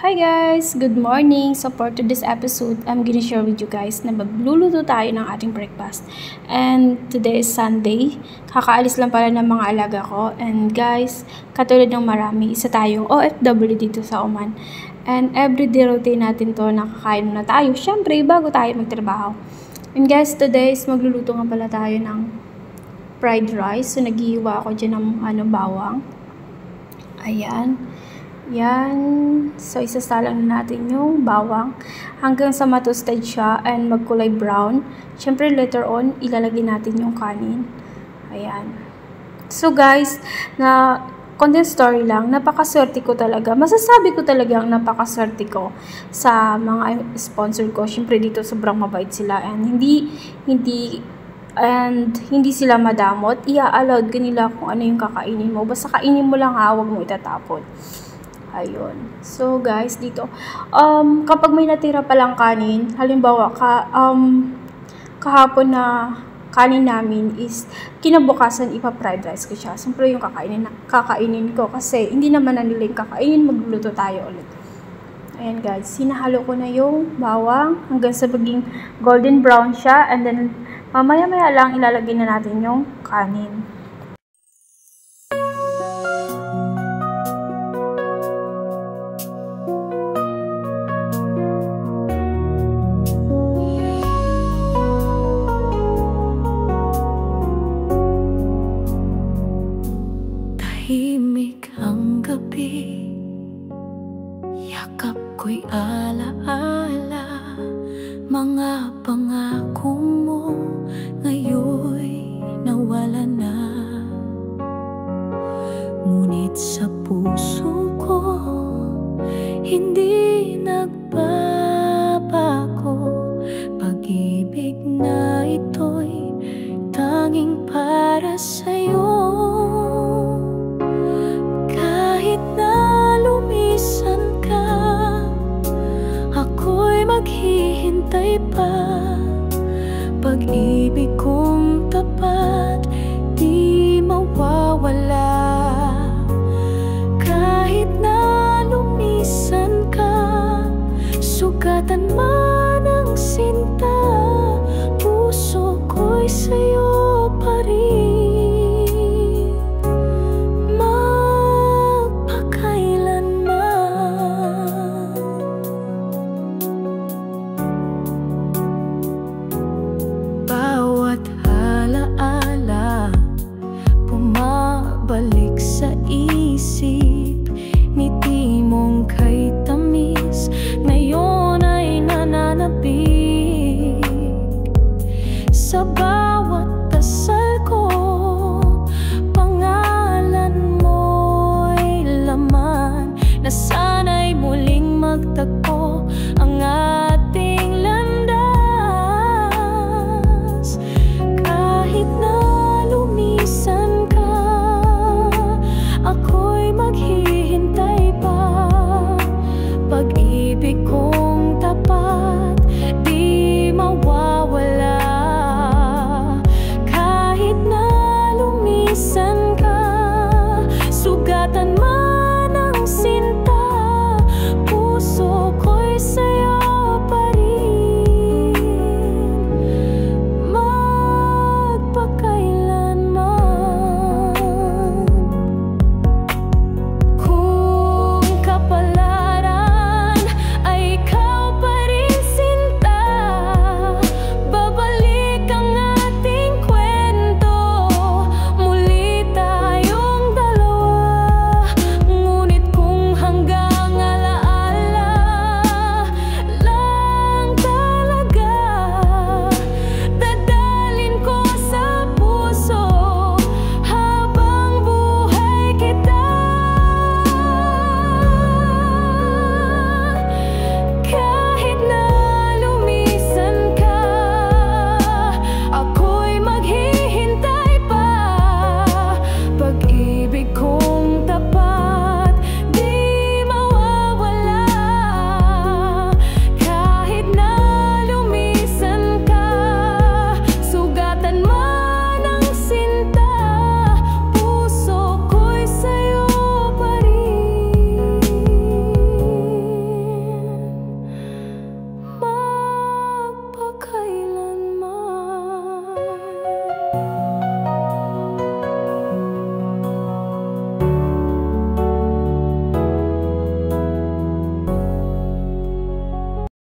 Hi guys! Good morning! So for today's episode, I'm gonna share with you guys na magluluto tayo ng ating breakfast. And today is Sunday. Kakaalis lang pala ng mga alaga ko. And guys, katulad ng marami, isa tayong OFW dito sa Oman. And everyday routine natin to, nakakain na tayo. Syempre, bago tayo magtrabaho. And guys, today is magluluto nga pala tayo ng fried rice. So naghihiwa ako dyan ng bawang. Ayan. Yan. So, isasalang natin yung bawang hanggang sa matoasted siya and magkulay brown. Siyempre, later on, ilalagay natin yung kanin. Ayan. So, guys, na content story lang, napakaswerte ko talaga. Masasabi ko talagang napakaswerte ko sa mga sponsor ko. Siyempre, dito sobrang mabait sila and hindi sila madamot. Ia-allowed ka nila kung ano yung kakainin mo. Basta kainin mo lang ha, huwag mo itatapon. Ayun. So, guys, dito, kapag may natira palang kanin, halimbawa, kahapon na kanin namin is, kinabukasan, ipa-fried rice ko siya. Siyempre, yung kakainin ko, kasi hindi naman na nila yung kakainin, magluluto tayo ulit. Ayan, guys, sinahalo ko na yung bawang, hanggang sa maging golden brown siya, and then, mamaya-maya lang, ilalagay na natin yung kanin. Tahimik ang gabi, yakap ko'y alaala. Mga pangako mo ngayon'y nawala na. Ngunit sa puso ko, hindi nagbabago. Pag-ibig na ito'y tanging para sa'yo. Maghihintay pa, pag-ibig kong tapat di mawawala. Kahit na lumisan ka,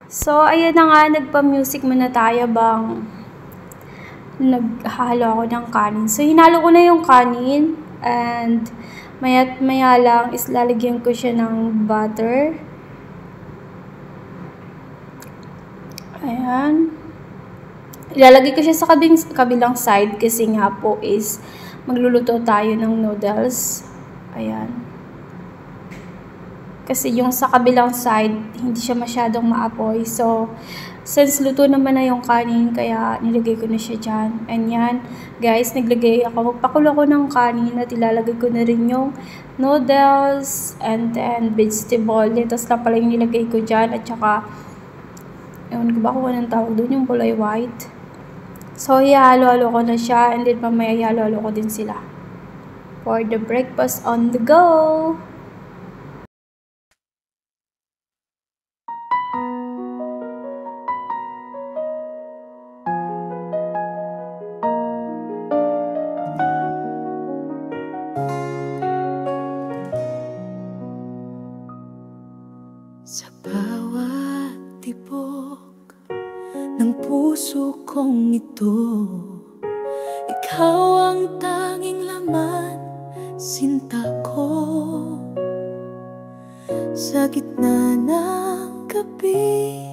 So, ayan na nga, nagpa-music muna tayo bang naghalo ako ng kanin. So, hinalo ko na yung kanin and maya't maya lang is lalagyan ko siya ng butter. Ayan. Ilalagay ko siya sa kabilang side kasi nga po is magluluto tayo ng noodles. Ayan. Kasi yung sa kabilang side, hindi siya masyadong maapoy. So, since luto naman na yung kanin, kaya nilagay ko na siya dyan. And yan, guys, magpakulo ko ng kanin at ilalagay ko na rin yung noodles and then vegetable. Tapos lang pala yung nilagay ko dyan. At saka, ewan ko ba kung anong tawag doon, yung kulay white. So, ihalo-halo ko na siya. And then, mamaya ihalo-halo ko din sila. For the breakfast on the go! Sa bawat tibok ng puso kong ito, ikaw ang tanging laman, sinta ko. Sa gitna ng gabi,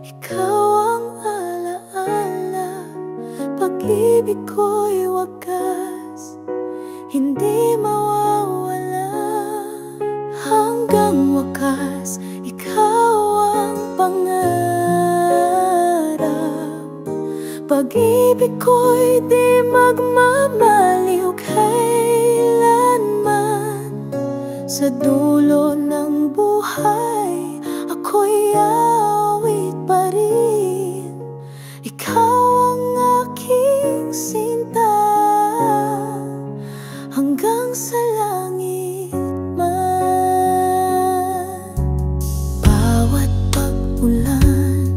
ikaw ang alaala. Pag-ibig ko'y wagas, hindi mawawala. Hanggang wakas, ikaw ang pangarap. Pag-ibig ko'y di magmamaliw kailanman. Sa dulo ng buhay, ako'y awit pa rin. Ikaw ang aking sinta, hanggang sa langit man. Bawat pag-ulan,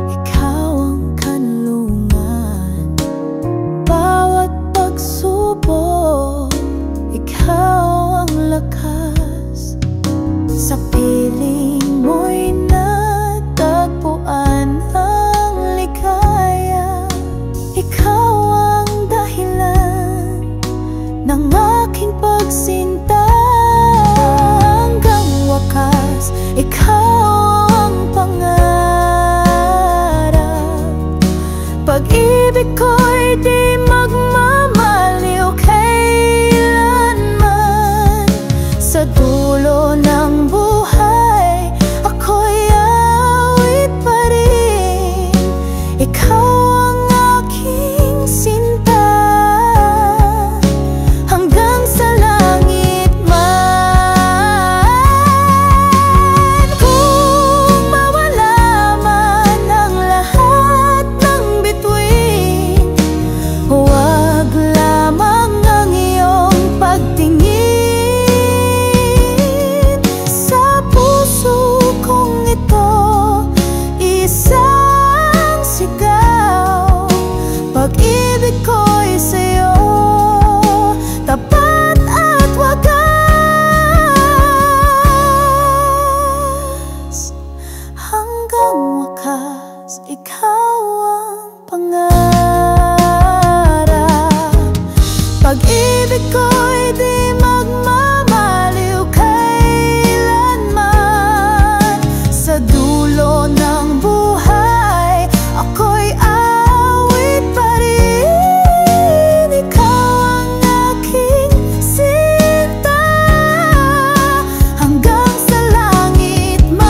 ikaw ang kanlungan. Bawat pagsubok, ikaw ang lakas. Sa piling mo'y natagpuan ang ligaya. Ikaw ang dahilan ng aking pagsinta. Hanggang wakas, ikaw ang pangarap. Pag-ibig ko'y di magmamaliw kailanman. Sa dulo ng buhay, ako'y awit pa rin. Ikaw ang aking sinta, hanggang sa langit man. Kung mawala man ang lahat ng bituin, huwag lamang ang iyong pagtingin. Sa puso kong ito, isang sigaw. Pag-ibig ko'y sa'yo, tapat at wagas. Hanggang wakas, ikaw ang pangarap. Pag-ibig ko'y di magmamaliw kailanman. Sa dulo ng buhay, ako'y awit pa rin. Ikaw ang aking sinta, hanggang sa langit man.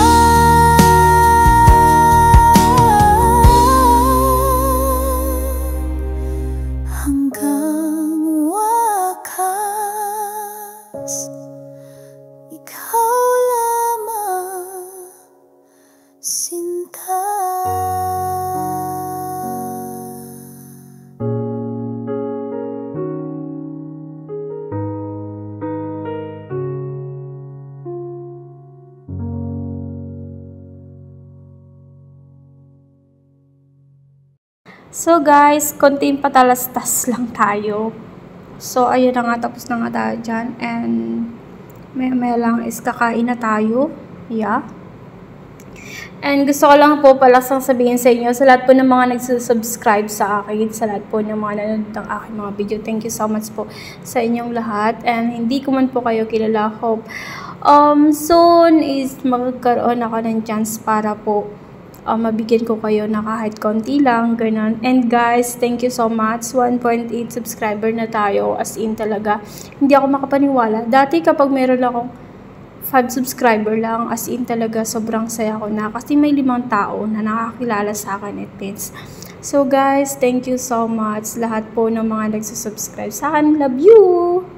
Hanggang wakas, ikaw lamang, sinta. So guys, konting patalastas lang tayo. So ayun na nga, tapos na nga tayo dyan. And maya lang is kakain na tayo. Yeah. And gusto ko lang po palasang sabihin sa inyo, sa lahat po ng mga nagsusubscribe sa akin, sa lahat po ng mga nanonood ng aking mga video, thank you so much po sa inyong lahat. And hindi ko man po kayo kilala. Hope soon is magkaroon ako ng chance para po mabigyan ko kayo na kahit konti lang, ganun. And guys, thank you so much. 1.8 subscriber na tayo. As in talaga, hindi ako makapaniwala. Dati kapag meron akong 5 subscriber lang, as in talaga sobrang saya ko na. Kasi may 5 tao na nakakilala sa akin at pins. So guys, thank you so much. Lahat po ng mga nagsusubscribe sa akin. Love you!